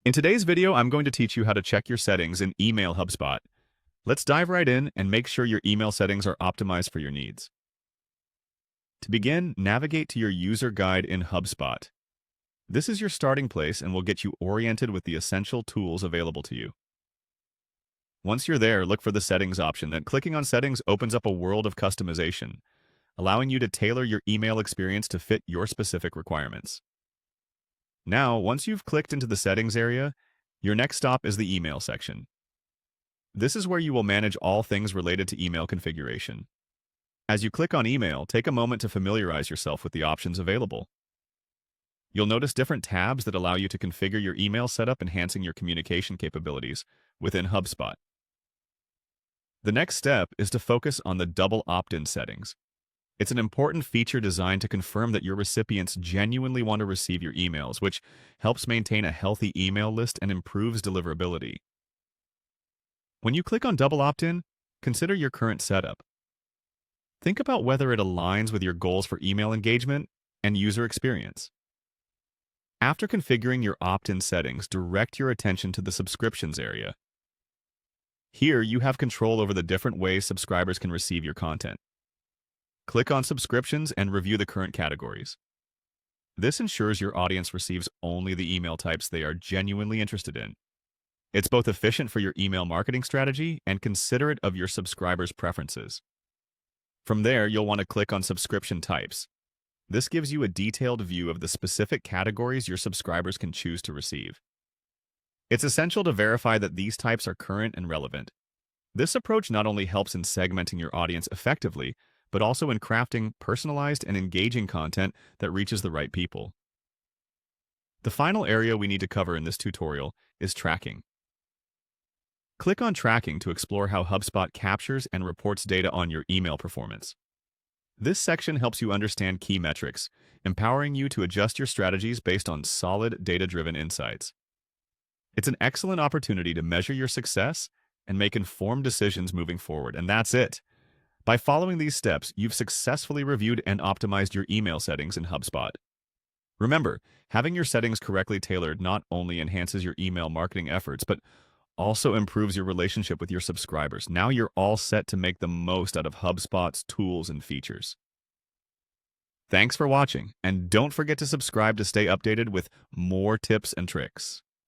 In today's video, I'm going to teach you how to check your settings in Email Hubspot. Let's dive right in and make sure your email settings are optimized for your needs. To begin, navigate to your user guide in Hubspot. This is your starting place and will get you oriented with the essential tools available to you. Once you're there, look for the Settings option, and clicking on Settings opens up a world of customization, allowing you to tailor your email experience to fit your specific requirements. Now, once you've clicked into the Settings area, your next stop is the Email section. This is where you will manage all things related to email configuration. As you click on Email, take a moment to familiarize yourself with the options available. You'll notice different tabs that allow you to configure your email setup, enhancing your communication capabilities within HubSpot. The next step is to focus on the double opt-in settings. It's an important feature designed to confirm that your recipients genuinely want to receive your emails, which helps maintain a healthy email list and improves deliverability. When you click on Double Opt-in, consider your current setup. Think about whether it aligns with your goals for email engagement and user experience. After configuring your opt-in settings, direct your attention to the Subscriptions area. Here, you have control over the different ways subscribers can receive your content. Click on Subscriptions and review the current categories. This ensures your audience receives only the email types they are genuinely interested in. It's both efficient for your email marketing strategy and considerate of your subscribers' preferences. From there, you'll want to click on Subscription Types. This gives you a detailed view of the specific categories your subscribers can choose to receive. It's essential to verify that these types are current and relevant. This approach not only helps in segmenting your audience effectively, but also in crafting personalized and engaging content that reaches the right people. The final area we need to cover in this tutorial is tracking. Click on Tracking to explore how HubSpot captures and reports data on your email performance. This section helps you understand key metrics, empowering you to adjust your strategies based on solid, data-driven insights. It's an excellent opportunity to measure your success and make informed decisions moving forward, and that's it. By following these steps, you've successfully reviewed and optimized your email settings in HubSpot. Remember, having your settings correctly tailored not only enhances your email marketing efforts, but also improves your relationship with your subscribers. Now you're all set to make the most out of HubSpot's tools and features. Thanks for watching, and don't forget to subscribe to stay updated with more tips and tricks.